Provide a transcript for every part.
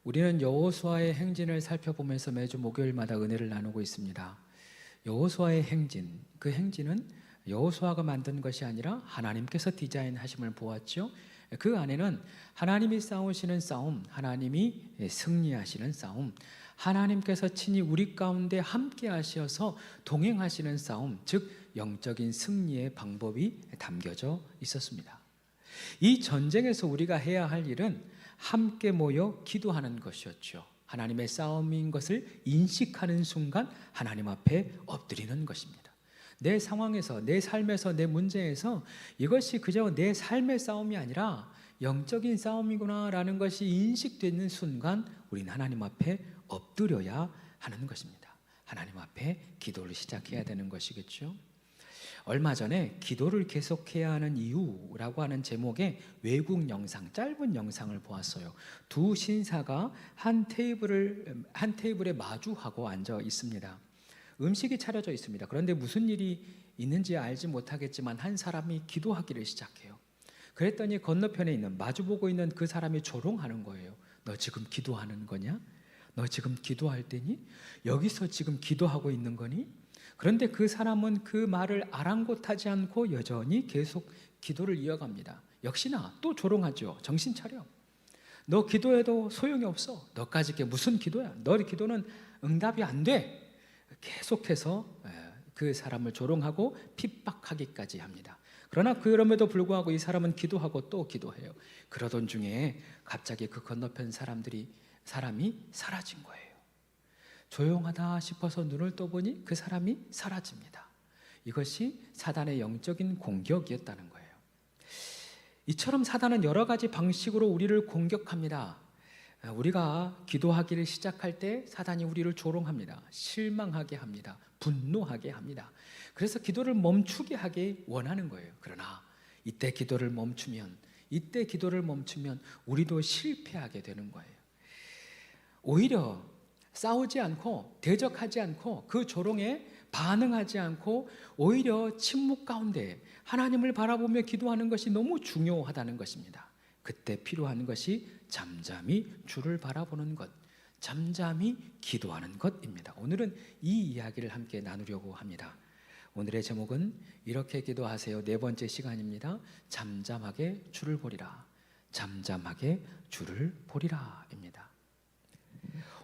우리는 여호수아의 행진을 살펴보면서 매주 목요일마다 은혜를 나누고 있습니다. 여호수아의 행진, 그 행진은 여호수아가 만든 것이 아니라 하나님께서 디자인하심을 보았죠. 그 안에는 하나님이 싸우시는 싸움, 하나님이 승리하시는 싸움, 하나님께서 친히 우리 가운데 함께 하셔서 동행하시는 싸움, 즉 영적인 승리의 방법이 담겨져 있었습니다. 이 전쟁에서 우리가 해야 할 일은 함께 모여 기도하는 것이었죠. 하나님의 싸움인 것을 인식하는 순간 하나님 앞에 엎드리는 것입니다. 내 상황에서, 내 삶에서, 내 문제에서 이것이 그저 내 삶의 싸움이 아니라 영적인 싸움이구나라는 것이 인식되는 순간 우리는 하나님 앞에 엎드려야 하는 것입니다. 하나님 앞에 기도를 시작해야 되는 것이겠죠. 얼마 전에 기도를 계속해야 하는 이유라고 하는 제목의 외국 영상, 짧은 영상을 보았어요. 두 신사가 한 테이블에 마주하고 앉아 있습니다. 음식이 차려져 있습니다. 그런데 무슨 일이 있는지 알지 못하겠지만 한 사람이 기도하기를 시작해요. 그랬더니 건너편에 있는, 마주보고 있는 그 사람이 조롱하는 거예요. 너 지금 기도하는 거냐? 너 지금 기도할 때니? 여기서 지금 기도하고 있는 거니? 그런데 그 사람은 그 말을 아랑곳하지 않고 여전히 계속 기도를 이어갑니다. 역시나 또 조롱하죠. 정신 차려. 너 기도해도 소용이 없어. 너까지 게 무슨 기도야? 너 기도는 응답이 안 돼. 계속해서 그 사람을 조롱하고 핍박하기까지 합니다. 그러나 그럼에도 불구하고 이 사람은 기도하고 또 기도해요. 그러던 중에 갑자기 그 건너편 사람이 사라진 거예요. 조용하다 싶어서 눈을 떠보니 그 사람이 사라집니다. 이것이 사단의 영적인 공격이었다는 거예요. 이처럼 사단은 여러 가지 방식으로 우리를 공격합니다. 우리가 기도하기를 시작할 때 사단이 우리를 조롱합니다. 실망하게 합니다. 분노하게 합니다. 그래서 기도를 멈추게 하기 원하는 거예요. 그러나 이때 기도를 멈추면 우리도 실패하게 되는 거예요. 오히려 싸우지 않고 대적하지 않고 그 조롱에 반응하지 않고 오히려 침묵 가운데 하나님을 바라보며 기도하는 것이 너무 중요하다는 것입니다. 그때 필요한 것이 잠잠히 주를 바라보는 것, 잠잠히 기도하는 것입니다. 오늘은 이 이야기를 함께 나누려고 합니다. 오늘의 제목은 이렇게 기도하세요. 네 번째 시간입니다. 잠잠하게 주를 보리라. 잠잠하게 주를 보리라입니다.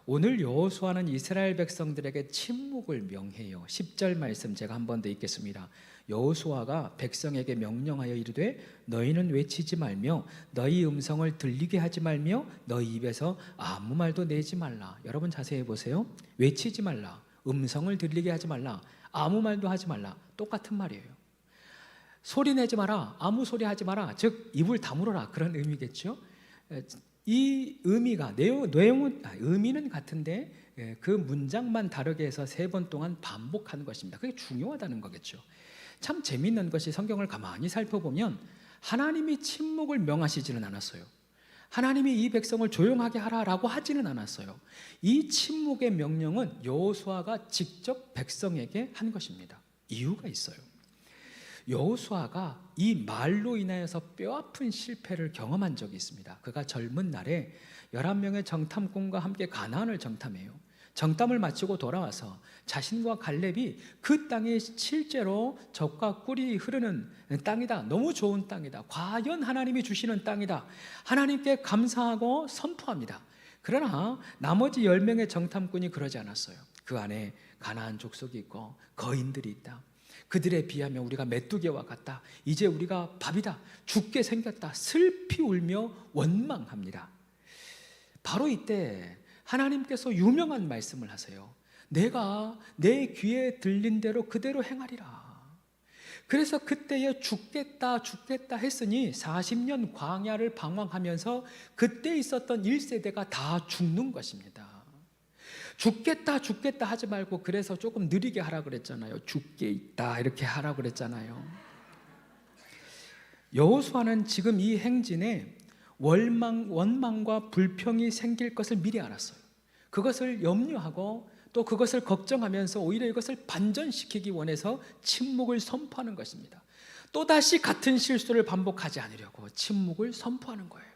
오늘 여호수아는 이스라엘 백성들에게 침묵을 명해요. 10절 말씀 제가 한 번 더 읽겠습니다. 여호수아가 백성에게 명령하여 이르되 너희는 외치지 말며 너희 음성을 들리게 하지 말며 너희 입에서 아무 말도 내지 말라. 여러분 자세히 보세요. 외치지 말라, 음성을 들리게 하지 말라, 아무 말도 하지 말라. 똑같은 말이에요. 소리 내지 마라, 아무 소리 하지 마라, 즉 입을 다물어라, 그런 의미겠죠. 이 의미가 의미는 같은데 그 문장만 다르게 해서 3번 동안 반복하는 것입니다. 그게 중요하다는 거겠죠. 참 재미있는 것이 성경을 가만히 살펴보면 하나님이 침묵을 명하시지는 않았어요. 하나님이 이 백성을 조용하게 하라라고 하지는 않았어요. 이 침묵의 명령은 여호수아가 직접 백성에게 한 것입니다. 이유가 있어요. 여호수아가 이 말로 인하여서 뼈아픈 실패를 경험한 적이 있습니다. 그가 젊은 날에 11명의 정탐꾼과 함께 가나안을 정탐해요. 정탐을 마치고 돌아와서 자신과 갈렙이 그 땅이 실제로 젖과 꿀이 흐르는 땅이다, 너무 좋은 땅이다, 과연 하나님이 주시는 땅이다, 하나님께 감사하고 선포합니다. 그러나 나머지 10명의 정탐꾼이 그러지 않았어요. 그 안에 가나안 족속이 있고 거인들이 있다, 그들에 비하면 우리가 메뚜기와 같다, 이제 우리가 밥이다, 죽게 생겼다, 슬피 울며 원망합니다. 바로 이때 하나님께서 유명한 말씀을 하세요. 내가 내 귀에 들린 대로 그대로 행하리라. 그래서 그때에 죽겠다 했으니 40년 광야를 방황하면서 그때 있었던 1세대가 다 죽는 것입니다. 죽겠다 하지 말고 그래서 조금 느리게 하라 그랬잖아요. 죽게 있다 이렇게 하라 그랬잖아요. 여호수아는 지금 이 행진에 원망과 불평이 생길 것을 미리 알았어요. 그것을 염려하고 또 그것을 걱정하면서 오히려 이것을 반전시키기 원해서 침묵을 선포하는 것입니다. 또다시 같은 실수를 반복하지 않으려고 침묵을 선포하는 거예요.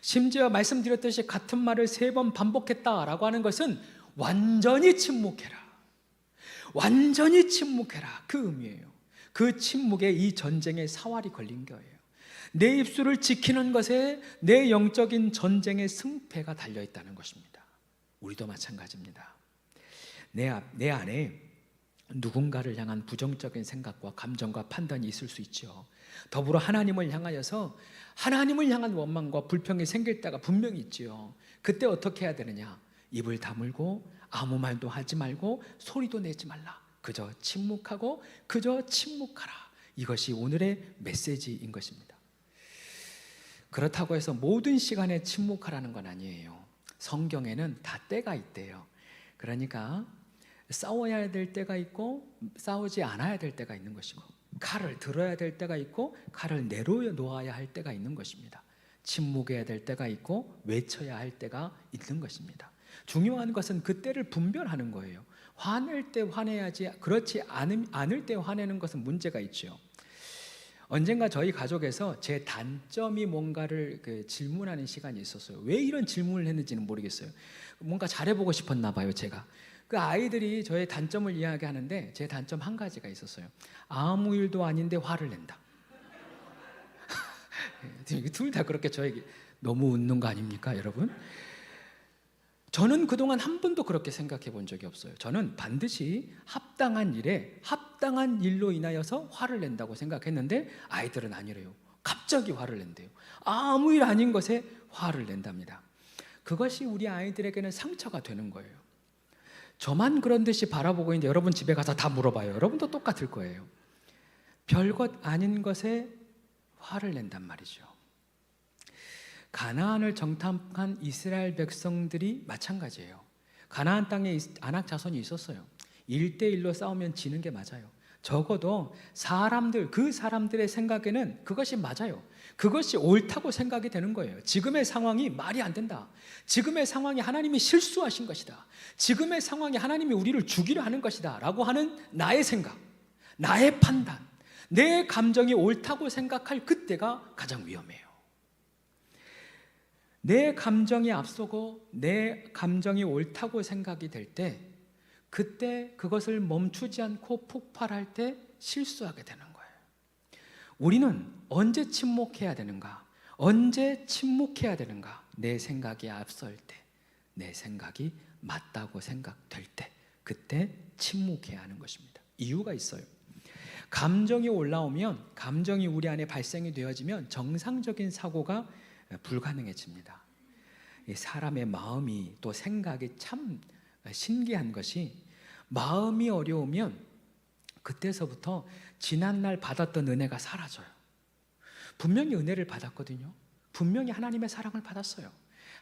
심지어 말씀드렸듯이 같은 말을 3번 반복했다라고 하는 것은 완전히 침묵해라, 완전히 침묵해라, 그 의미예요. 그 침묵에 이 전쟁의 사활이 걸린 거예요. 내 입술을 지키는 것에 내 영적인 전쟁의 승패가 달려있다는 것입니다. 우리도 마찬가지입니다. 내 안에 누군가를 향한 부정적인 생각과 감정과 판단이 있을 수 있죠. 더불어 하나님을 향하여서 하나님을 향한 원망과 불평이 생길 때가 분명히 있지요. 그때 어떻게 해야 되느냐? 입을 다물고 아무 말도 하지 말고 소리도 내지 말라. 그저 침묵하고 그저 침묵하라. 이것이 오늘의 메시지인 것입니다. 그렇다고 해서 모든 시간에 침묵하라는 건 아니에요. 성경에는 다 때가 있대요. 그러니까 싸워야 될 때가 있고 싸우지 않아야 될 때가 있는 것이고, 칼을 들어야 될 때가 있고 칼을 내려놓아야 할 때가 있는 것입니다. 침묵해야 될 때가 있고 외쳐야 할 때가 있는 것입니다. 중요한 것은 그 때를 분별하는 거예요. 화낼 때 화내야지, 그렇지 않을 때 화내는 것은 문제가 있죠. 언젠가 저희 가족에서 제 단점이 뭔가를 질문하는 시간이 있었어요. 왜 이런 질문을 했는지는 모르겠어요. 뭔가 잘해보고 싶었나 봐요, 제가. 그 아이들이 저의 단점을 이야기하는데 제 단점 한 가지가 있었어요. 아무 일도 아닌데 화를 낸다. 둘 다 그렇게 저에게 너무 웃는 거 아닙니까, 여러분? 저는 그동안 한 번도 그렇게 생각해 본 적이 없어요. 저는 반드시 합당한 일에 합당한 일로 인하여서 화를 낸다고 생각했는데 아이들은 아니래요. 갑자기 화를 낸대요. 아무 일 아닌 것에 화를 낸답니다. 그것이 우리 아이들에게는 상처가 되는 거예요. 저만 그런 듯이 바라보고 있는데 여러분 집에 가서 다 물어봐요. 여러분도 똑같을 거예요. 별것 아닌 것에 화를 낸단 말이죠. 가나안을 정탐한 이스라엘 백성들이 마찬가지예요. 가나안 땅에 아낙 자손이 있었어요. 1대1로 싸우면 지는 게 맞아요. 적어도 그 사람들의 생각에는 그것이 맞아요. 그것이 옳다고 생각이 되는 거예요. 지금의 상황이 말이 안 된다. 지금의 상황이 하나님이 실수하신 것이다. 지금의 상황이 하나님이 우리를 죽이려 하는 것이다 라고 하는 나의 생각, 나의 판단, 내 감정이 옳다고 생각할 그때가 가장 위험해요. 내 감정이 앞서고 내 감정이 옳다고 생각이 될 때, 그때 그것을 멈추지 않고 폭발할 때 실수하게 되는 거예요. 우리는 언제 침묵해야 되는가? 언제 침묵해야 되는가? 내 생각이 앞설 때, 내 생각이 맞다고 생각될 때, 그때 침묵해야 하는 것입니다. 이유가 있어요. 감정이 올라오면, 감정이 우리 안에 발생이 되어지면 정상적인 사고가 불가능해집니다. 사람의 마음이 또 생각이 참 신기한 것이, 마음이 어려우면 그때서부터 지난날 받았던 은혜가 사라져요. 분명히 은혜를 받았거든요. 분명히 하나님의 사랑을 받았어요.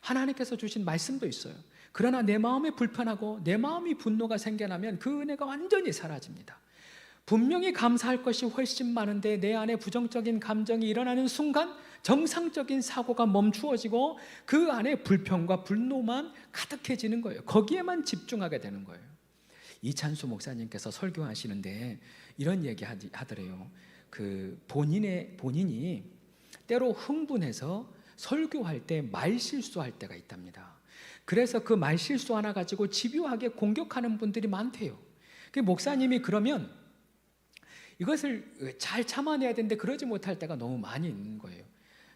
하나님께서 주신 말씀도 있어요. 그러나 내 마음이 불편하고 내 마음이 분노가 생겨나면 그 은혜가 완전히 사라집니다. 분명히 감사할 것이 훨씬 많은데 내 안에 부정적인 감정이 일어나는 순간 정상적인 사고가 멈추어지고 그 안에 불평과 분노만 가득해지는 거예요. 거기에만 집중하게 되는 거예요. 이찬수 목사님께서 설교하시는데 이런 얘기 하더래요. 본인이 때로 흥분해서 설교할 때 말실수할 때가 있답니다. 그래서 그 말실수 하나 가지고 집요하게 공격하는 분들이 많대요. 목사님이 그러면 이것을 잘 참아내야 되는데 그러지 못할 때가 너무 많이 있는 거예요.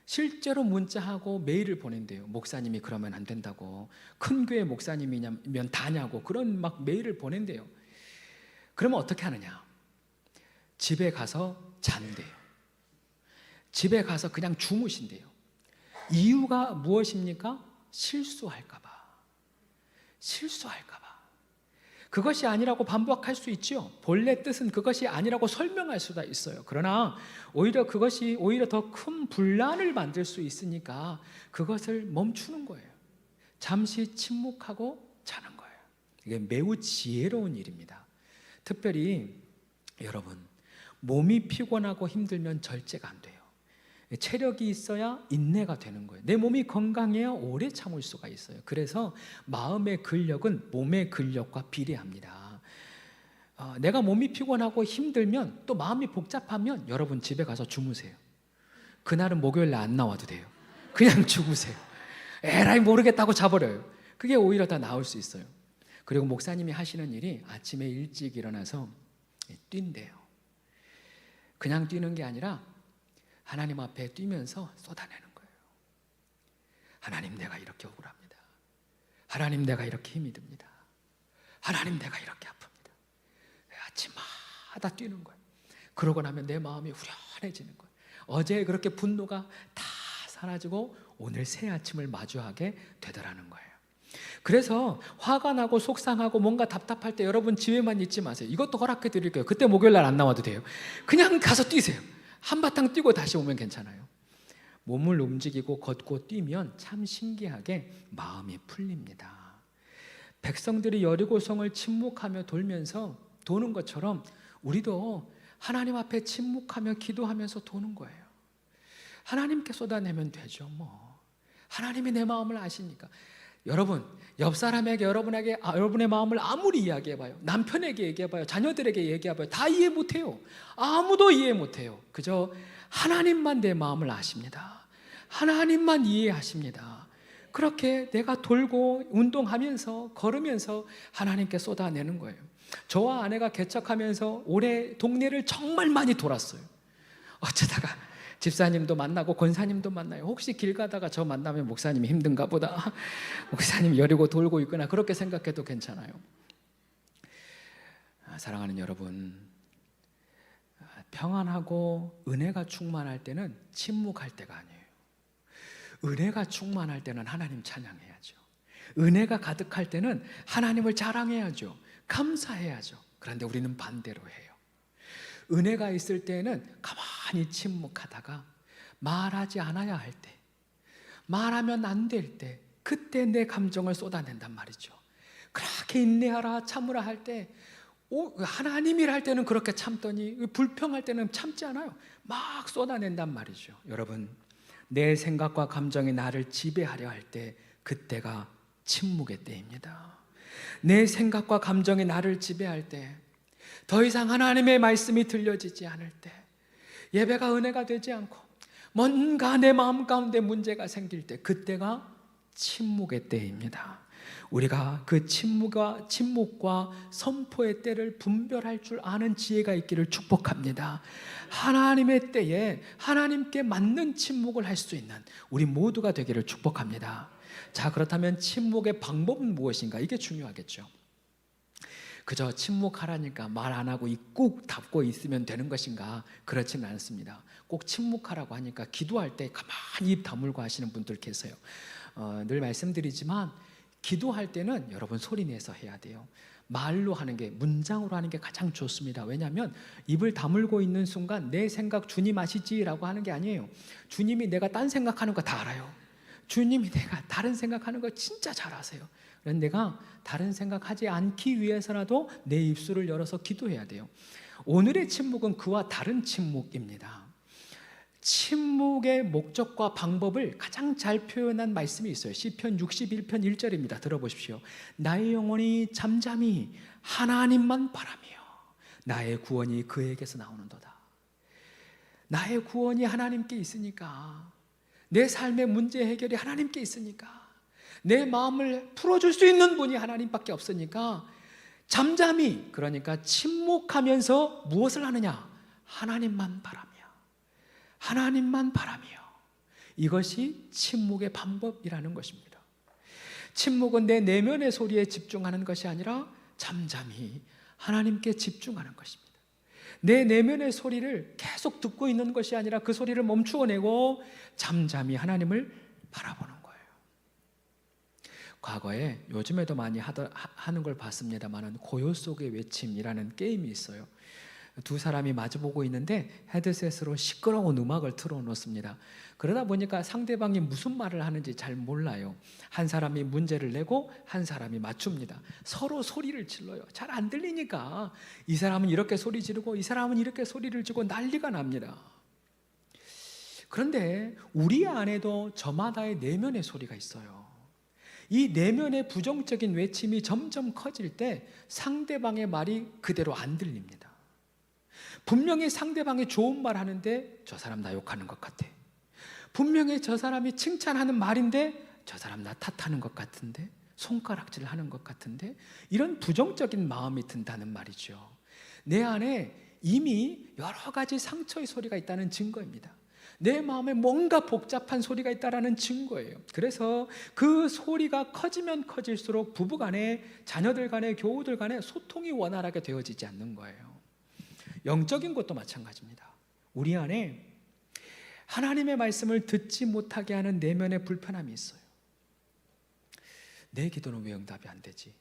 실제로 문자하고 메일을 보낸대요. 목사님이 그러면 안 된다고, 큰 교회 목사님이면 다냐고, 그런 막 메일을 보낸대요. 그러면 어떻게 하느냐? 집에 가서 잔대요. 집에 가서 그냥 주무신대요. 이유가 무엇입니까? 실수할까 봐. 실수할까 봐. 그것이 아니라고 반박할 수 있죠. 본래 뜻은 그것이 아니라고 설명할 수도 있어요. 그러나 오히려 그것이 오히려 더 큰 분란을 만들 수 있으니까 그것을 멈추는 거예요. 잠시 침묵하고 자는 거예요. 이게 매우 지혜로운 일입니다. 특별히 여러분, 몸이 피곤하고 힘들면 절제가 안 돼요. 체력이 있어야 인내가 되는 거예요. 내 몸이 건강해야 오래 참을 수가 있어요. 그래서 마음의 근력은 몸의 근력과 비례합니다. 내가 몸이 피곤하고 힘들면, 또 마음이 복잡하면 여러분 집에 가서 주무세요. 그날은 목요일 날 안 나와도 돼요. 그냥 주무세요. 에라이 모르겠다고 자버려요. 그게 오히려 더 나을 수 있어요. 그리고 목사님이 하시는 일이 아침에 일찍 일어나서 뛴대요. 그냥 뛰는 게 아니라 하나님 앞에 뛰면서 쏟아내는 거예요. 하나님, 내가 이렇게 억울합니다. 하나님, 내가 이렇게 힘이 듭니다. 하나님, 내가 이렇게 아픕니다. 아침마다 뛰는 거예요. 그러고 나면 내 마음이 후련해지는 거예요. 어제 그렇게 분노가 다 사라지고 오늘 새 아침을 마주하게 되더라는 거예요. 그래서 화가 나고 속상하고 뭔가 답답할 때 여러분 집에만 있지 마세요. 이것도 허락해 드릴게요. 그때 목요일 날 안 나와도 돼요. 그냥 가서 뛰세요. 한바탕 뛰고 다시 오면 괜찮아요. 몸을 움직이고 걷고 뛰면 참 신기하게 마음이 풀립니다. 백성들이 여리고성을 침묵하며 돌면서 도는 것처럼 우리도 하나님 앞에 침묵하며 기도하면서 도는 거예요. 하나님께 쏟아내면 되죠. 뭐 하나님이 내 마음을 아시니까. 여러분, 옆 사람에게 여러분의 마음을 아무리 이야기해봐요. 남편에게 얘기해봐요. 자녀들에게 얘기해봐요. 다 이해 못해요. 아무도 이해 못해요. 그저 하나님만 내 마음을 아십니다. 하나님만 이해하십니다. 그렇게 내가 돌고 운동하면서 걸으면서 하나님께 쏟아내는 거예요. 저와 아내가 개척하면서 올해 동네를 정말 많이 돌았어요. 어쩌다가 집사님도 만나고 권사님도 만나요. 혹시 길 가다가 저 만나면 목사님이 힘든가 보다, 목사님이 여리고 돌고 있구나, 그렇게 생각해도 괜찮아요. 사랑하는 여러분, 평안하고 은혜가 충만할 때는 침묵할 때가 아니에요. 은혜가 충만할 때는 하나님 찬양해야죠. 은혜가 가득할 때는 하나님을 자랑해야죠. 감사해야죠. 그런데 우리는 반대로 해요. 은혜가 있을 때는 가만히 침묵하다가 말하지 않아야 할 때, 말하면 안 될 때, 그때 내 감정을 쏟아낸단 말이죠. 그렇게 인내하라 참으라 할 때, 하나님이라 할 때는 그렇게 참더니 불평할 때는 참지 않아요. 막 쏟아낸단 말이죠. 여러분, 내 생각과 감정이 나를 지배하려 할 때, 그때가 침묵의 때입니다. 내 생각과 감정이 나를 지배할 때, 더 이상 하나님의 말씀이 들려지지 않을 때, 예배가 은혜가 되지 않고 뭔가 내 마음 가운데 문제가 생길 때, 그때가 침묵의 때입니다. 우리가 그 침묵과 선포의 때를 분별할 줄 아는 지혜가 있기를 축복합니다. 하나님의 때에 하나님께 맞는 침묵을 할 수 있는 우리 모두가 되기를 축복합니다. 자, 그렇다면 침묵의 방법은 무엇인가? 이게 중요하겠죠. 그저 침묵하라니까 말 안 하고 꾹 닫고 있으면 되는 것인가? 그렇지는 않습니다. 꼭 침묵하라고 하니까 기도할 때 가만히 입 다물고 하시는 분들 계세요. 늘 말씀드리지만 기도할 때는 여러분 소리 내서 해야 돼요. 말로 하는 게, 문장으로 하는 게 가장 좋습니다. 왜냐하면 입을 다물고 있는 순간 내 생각 주님 아시지라고 하는 게 아니에요. 주님이 내가 딴 생각하는 거 다 알아요. 주님이 내가 다른 생각하는 거 진짜 잘 아세요. 그런데 내가 다른 생각하지 않기 위해서라도 내 입술을 열어서 기도해야 돼요. 오늘의 침묵은 그와 다른 침묵입니다. 침묵의 목적과 방법을 가장 잘 표현한 말씀이 있어요. 시편 61편 1절입니다. 들어보십시오. 나의 영혼이 잠잠히 하나님만 바라며 나의 구원이 그에게서 나오는도다. 나의 구원이 하나님께 있으니까, 내 삶의 문제 해결이 하나님께 있으니까, 내 마음을 풀어줄 수 있는 분이 하나님밖에 없으니까 잠잠히, 그러니까 침묵하면서 무엇을 하느냐? 하나님만 바라며, 하나님만 바라며. 이것이 침묵의 방법이라는 것입니다. 침묵은 내 내면의 소리에 집중하는 것이 아니라 잠잠히 하나님께 집중하는 것입니다. 내 내면의 소리를 계속 듣고 있는 것이 아니라 그 소리를 멈추어내고 잠잠히 하나님을 바라보는 거예요. 과거에, 요즘에도 많이 하는 걸 봤습니다만, 고요 속의 외침이라는 게임이 있어요. 두 사람이 마주보고 있는데 헤드셋으로 시끄러운 음악을 틀어놓습니다. 그러다 보니까 상대방이 무슨 말을 하는지 잘 몰라요. 한 사람이 문제를 내고 한 사람이 맞춥니다. 서로 소리를 질러요. 잘 안 들리니까 이 사람은 이렇게 소리 지르고 이 사람은 이렇게 소리를 지르고 난리가 납니다. 그런데 우리 안에도 저마다의 내면의 소리가 있어요. 이 내면의 부정적인 외침이 점점 커질 때 상대방의 말이 그대로 안 들립니다. 분명히 상대방이 좋은 말 하는데 저 사람 나 욕하는 것 같아. 분명히 저 사람이 칭찬하는 말인데 저 사람 나 탓하는 것 같은데, 손가락질 하는 것 같은데, 이런 부정적인 마음이 든다는 말이죠. 내 안에 이미 여러 가지 상처의 소리가 있다는 증거입니다. 내 마음에 뭔가 복잡한 소리가 있다는 증거예요. 그래서 그 소리가 커지면 커질수록 부부간에, 자녀들 간에, 교우들 간에 소통이 원활하게 되어지지 않는 거예요. 영적인 것도 마찬가지입니다. 우리 안에 하나님의 말씀을 듣지 못하게 하는 내면의 불편함이 있어요. 내 기도는 왜 응답이 안 되지?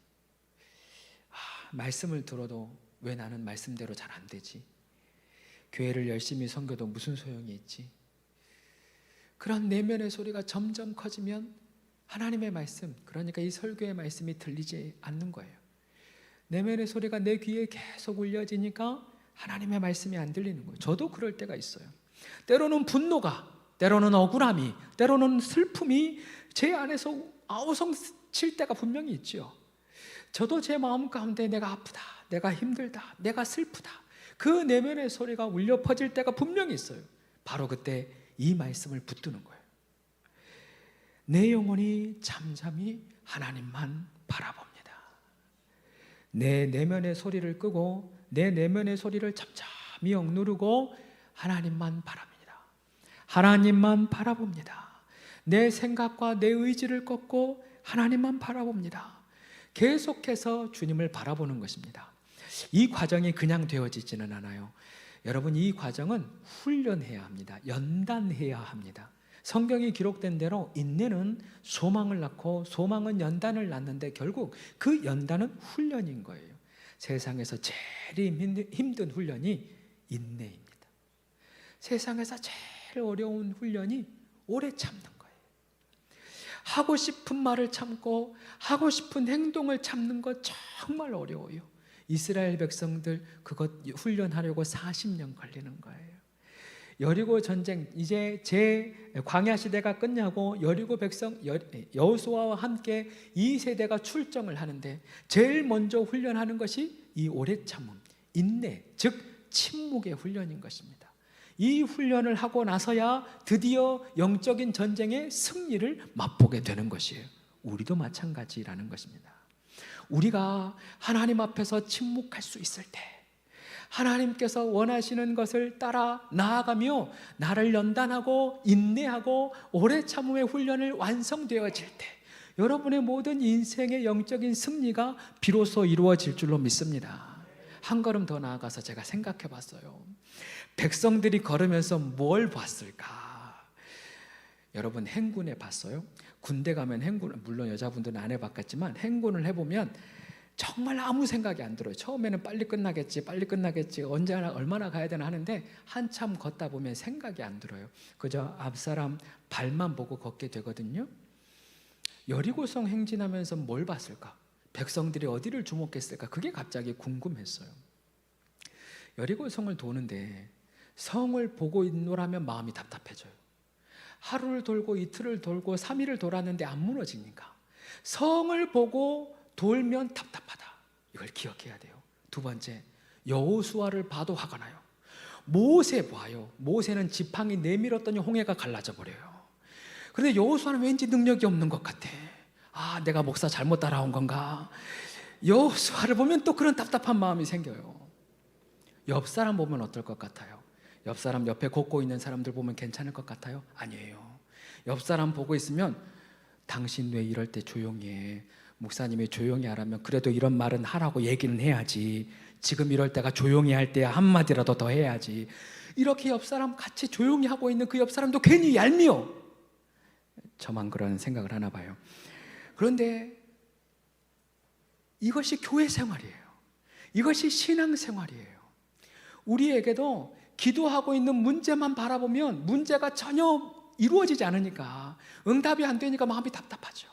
말씀을 들어도 왜 나는 말씀대로 잘 안 되지? 교회를 열심히 섬겨도 무슨 소용이 있지? 그런 내면의 소리가 점점 커지면 하나님의 말씀, 그러니까 이 설교의 말씀이 들리지 않는 거예요. 내면의 소리가 내 귀에 계속 울려지니까 하나님의 말씀이 안 들리는 거예요. 저도 그럴 때가 있어요. 때로는 분노가, 때로는 억울함이, 때로는 슬픔이 제 안에서 아우성칠 때가 분명히 있죠. 저도 제 마음 가운데 내가 아프다, 내가 힘들다, 내가 슬프다, 그 내면의 소리가 울려 퍼질 때가 분명히 있어요. 바로 그때 이 말씀을 붙드는 거예요. 내 영혼이 잠잠히 하나님만 바라봅니다. 내 내면의 소리를 끄고 내 내면의 소리를 잠잠히 억누르고 하나님만 바랍니다. 하나님만 바라봅니다. 내 생각과 내 의지를 꺾고 하나님만 바라봅니다. 계속해서 주님을 바라보는 것입니다. 이 과정이 그냥 되어지지는 않아요. 여러분, 이 과정은 훈련해야 합니다. 연단해야 합니다. 성경이 기록된 대로 인내는 소망을 낳고 소망은 연단을 낳는데 결국 그 연단은 훈련인 거예요. 세상에서 제일 힘든 훈련이 인내입니다. 세상에서 제일 어려운 훈련이 오래 참는 거예요. 하고 싶은 말을 참고 하고 싶은 행동을 참는 것 정말 어려워요. 이스라엘 백성들 그것 훈련하려고 40년 걸리는 거예요. 여리고 전쟁, 이제 제 광야 시대가 끝나고 여리고 백성 여호수아와 함께 2세대가 출정을 하는데 제일 먼저 훈련하는 것이 이 오래 참음, 인내, 즉 침묵의 훈련인 것입니다. 이 훈련을 하고 나서야 드디어 영적인 전쟁의 승리를 맛보게 되는 것이에요. 우리도 마찬가지라는 것입니다. 우리가 하나님 앞에서 침묵할 수 있을 때, 하나님께서 원하시는 것을 따라 나아가며 나를 연단하고 인내하고 오래 참음의 훈련을 완성되어질 때 여러분의 모든 인생의 영적인 승리가 비로소 이루어질 줄로 믿습니다. 한 걸음 더 나아가서 제가 생각해 봤어요. 백성들이 걸으면서 뭘 봤을까? 여러분, 행군해 봤어요? 군대 가면 행군, 물론 여자분들은 안 해봤겠지만 행군을 해보면 정말 아무 생각이 안 들어요. 처음에는 빨리 끝나겠지, 언제 얼마나 가야 되나 하는데 한참 걷다 보면 생각이 안 들어요. 그저 앞사람 발만 보고 걷게 되거든요. 여리고성 행진하면서 뭘 봤을까? 백성들이 어디를 주목했을까? 그게 갑자기 궁금했어요. 여리고성을 도는데 성을 보고 있노라면 마음이 답답해져요. 하루를 돌고 이틀을 돌고 3일을 돌았는데 안 무너지니까 성을 보고 돌면 답답하다. 이걸 기억해야 돼요. 두 번째, 여호수아를 봐도 화가 나요. 모세 봐요. 모세는 지팡이 내밀었더니 홍해가 갈라져 버려요. 그런데 여호수아는 왠지 능력이 없는 것 같아. 내가 목사 잘못 따라온 건가? 여호수아를 보면 또 그런 답답한 마음이 생겨요. 옆 사람 보면 어떨 것 같아요? 옆 사람 옆에 걷고 있는 사람들 보면 괜찮을 것 같아요? 아니에요. 옆 사람 보고 있으면 당신 왜 이럴 때 조용히 해? 목사님이 조용히 하라면 그래도 이런 말은 하라고 얘기는 해야지. 지금 이럴 때가 조용히 할 때야. 한마디라도 더 해야지. 이렇게 옆 사람 같이 조용히 하고 있는 그 옆 사람도 괜히 얄미워. 저만 그런 생각을 하나 봐요. 그런데 이것이 교회 생활이에요. 이것이 신앙 생활이에요. 우리에게도 기도하고 있는 문제만 바라보면 문제가 전혀 이루어지지 않으니까, 응답이 안 되니까 마음이 답답하죠.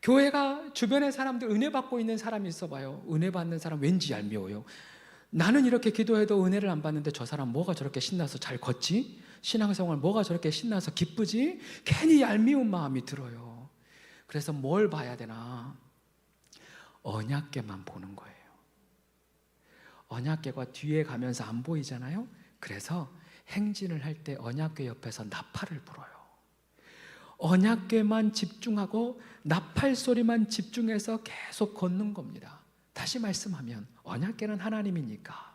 교회가 주변의 사람들, 은혜 받고 있는 사람이 있어 봐요. 은혜 받는 사람 왠지 얄미워요. 나는 이렇게 기도해도 은혜를 안 받는데 저 사람 뭐가 저렇게 신나서 잘 걷지? 신앙생활 뭐가 저렇게 신나서 기쁘지? 괜히 얄미운 마음이 들어요. 그래서 뭘 봐야 되나? 언약궤만 보는 거예요. 언약궤가 뒤에 가면서 안 보이잖아요. 그래서 행진을 할 때 언약궤 옆에서 나팔을 불어요. 언약궤만 집중하고 나팔 소리만 집중해서 계속 걷는 겁니다. 다시 말씀하면 언약궤는 하나님이니까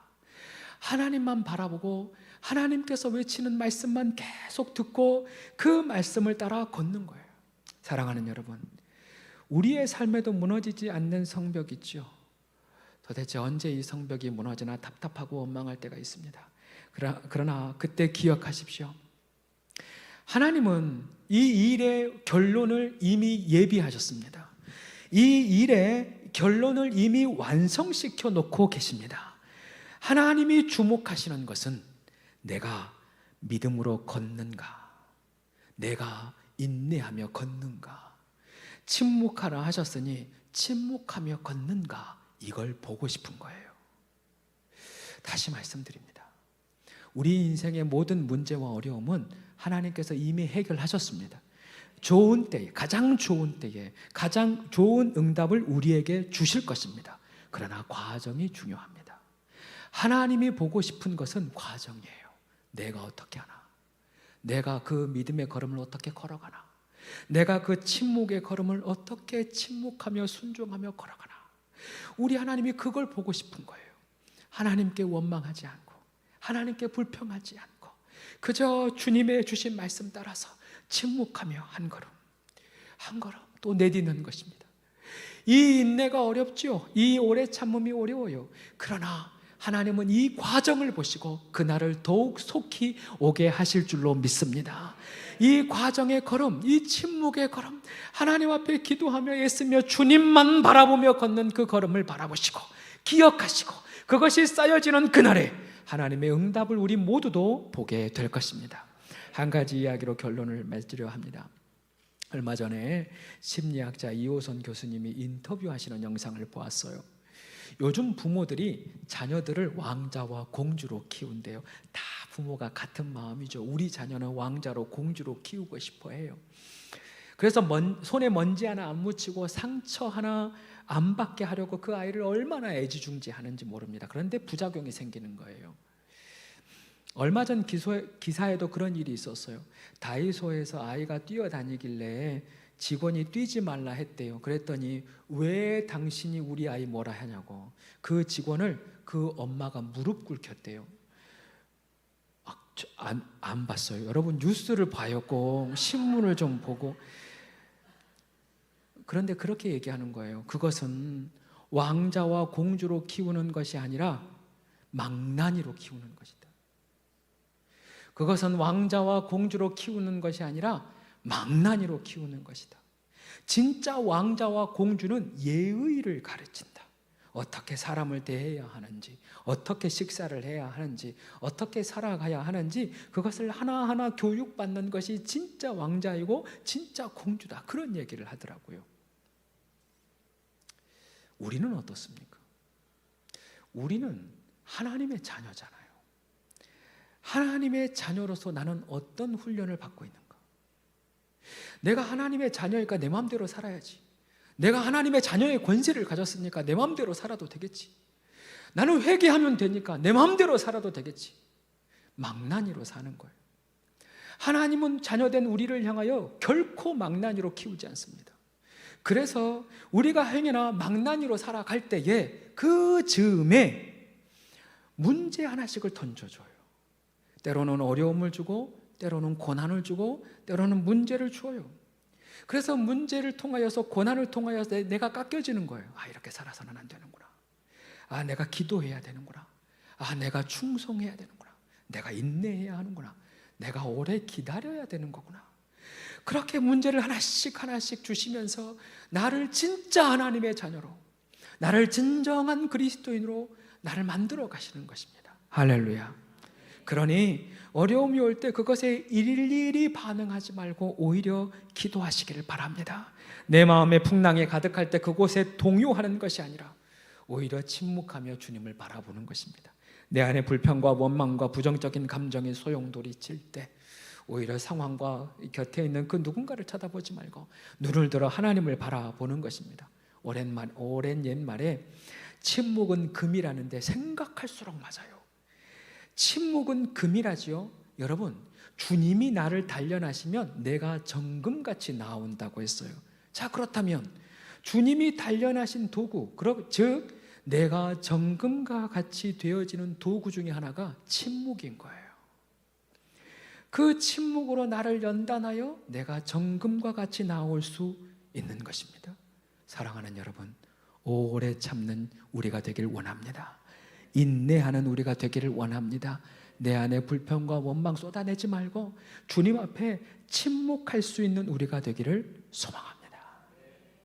하나님만 바라보고 하나님께서 외치는 말씀만 계속 듣고 그 말씀을 따라 걷는 거예요. 사랑하는 여러분, 우리의 삶에도 무너지지 않는 성벽 있죠. 도대체 언제 이 성벽이 무너지나 답답하고 원망할 때가 있습니다. 그러나 그때 기억하십시오. 하나님은 이 일의 결론을 이미 예비하셨습니다. 이 일의 결론을 이미 완성시켜 놓고 계십니다. 하나님이 주목하시는 것은 내가 믿음으로 걷는가, 내가 인내하며 걷는가, 침묵하라 하셨으니 침묵하며 걷는가, 이걸 보고 싶은 거예요. 다시 말씀드립니다. 우리 인생의 모든 문제와 어려움은 하나님께서 이미 해결하셨습니다. 좋은 때에, 가장 좋은 때에 가장 좋은 응답을 우리에게 주실 것입니다. 그러나 과정이 중요합니다. 하나님이 보고 싶은 것은 과정이에요. 내가 어떻게 하나? 내가 그 믿음의 걸음을 어떻게 걸어가나? 내가 그 침묵의 걸음을 어떻게 침묵하며 순종하며 걸어가나? 우리 하나님이 그걸 보고 싶은 거예요. 하나님께 원망하지 않고 하나님께 불평하지 않고 그저 주님의 주신 말씀 따라서 침묵하며 한 걸음 한 걸음 또 내딛는 것입니다. 이 인내가 어렵죠. 이 오래 참음이 어려워요. 그러나 하나님은 이 과정을 보시고 그날을 더욱 속히 오게 하실 줄로 믿습니다. 이 과정의 걸음, 이 침묵의 걸음, 하나님 앞에 기도하며 애쓰며 주님만 바라보며 걷는 그 걸음을 바라보시고 기억하시고 그것이 쌓여지는 그날에 하나님의 응답을 우리 모두도 보게 될 것입니다. 한 가지 이야기로 결론을 맺으려 합니다. 얼마 전에 심리학자 이호선 교수님이 인터뷰하시는 영상을 보았어요. 요즘 부모들이 자녀들을 왕자와 공주로 키운대요. 다 부모가 같은 마음이죠. 우리 자녀는 왕자로 공주로 키우고 싶어 해요. 그래서 손에 먼지 하나 안 묻히고 상처 하나 안 받게 하려고 그 아이를 얼마나 애지중지하는지 모릅니다. 그런데 부작용이 생기는 거예요. 얼마 전 기사에도 그런 일이 있었어요. 다이소에서 아이가 뛰어다니길래 직원이 뛰지 말라 했대요. 그랬더니 왜 당신이 우리 아이 뭐라 하냐고 그 직원을 그 엄마가 무릎 꿇혔대요. 안 봤어요. 여러분 뉴스를 봐요. 꼭 신문을 좀 보고. 그런데 그렇게 얘기하는 거예요. 그것은 왕자와 공주로 키우는 것이 아니라 망나니로 키우는 것이다. 그것은 왕자와 공주로 키우는 것이 아니라 망나니로 키우는 것이다. 진짜 왕자와 공주는 예의를 가르친다. 어떻게 사람을 대해야 하는지, 어떻게 식사를 해야 하는지, 어떻게 살아가야 하는지 그것을 하나하나 교육받는 것이 진짜 왕자이고 진짜 공주다. 그런 얘기를 하더라고요. 우리는 어떻습니까? 우리는 하나님의 자녀잖아요. 하나님의 자녀로서 나는 어떤 훈련을 받고 있는가? 내가 하나님의 자녀니까 내 마음대로 살아야지. 내가 하나님의 자녀의 권세를 가졌으니까 내 마음대로 살아도 되겠지. 나는 회개하면 되니까 내 마음대로 살아도 되겠지. 망나니로 사는 거예요. 하나님은 자녀된 우리를 향하여 결코 망나니로 키우지 않습니다. 그래서 우리가 행여나 망나니로 살아갈 때에 그 즈음에 문제 하나씩을 던져줘요. 때로는 어려움을 주고 때로는 고난을 주고 때로는 문제를 주어요. 그래서 문제를 통하여서 고난을 통하여서 내가 깎여지는 거예요. 이렇게 살아서는 안 되는구나. 내가 기도해야 되는구나. 내가 충성해야 되는구나. 내가 인내해야 하는구나. 내가 오래 기다려야 되는 거구나. 그렇게 문제를 하나씩 하나씩 주시면서 나를 진짜 하나님의 자녀로, 나를 진정한 그리스도인으로 나를 만들어 가시는 것입니다. 할렐루야. 그러니 어려움이 올 때 그것에 일일이 반응하지 말고 오히려 기도하시기를 바랍니다. 내 마음에 풍랑이 가득할 때 그곳에 동요하는 것이 아니라 오히려 침묵하며 주님을 바라보는 것입니다. 내 안에 불평과 원망과 부정적인 감정이 소용돌이칠 때 오히려 상황과 곁에 있는 그 누군가를 쳐다보지 말고 눈을 들어 하나님을 바라보는 것입니다. 오랜 옛말에 침묵은 금이라는데 생각할수록 맞아요. 침묵은 금이라지요. 여러분, 주님이 나를 단련하시면 내가 정금같이 나온다고 했어요. 자, 그렇다면 주님이 단련하신 도구, 즉 내가 정금과 같이 되어지는 도구 중에 하나가 침묵인 거예요. 그 침묵으로 나를 연단하여 내가 정금과 같이 나올 수 있는 것입니다. 사랑하는 여러분, 오래 참는 우리가 되길 원합니다. 인내하는 우리가 되기를 원합니다. 내 안에 불평과 원망 쏟아내지 말고 주님 앞에 침묵할 수 있는 우리가 되기를 소망합니다.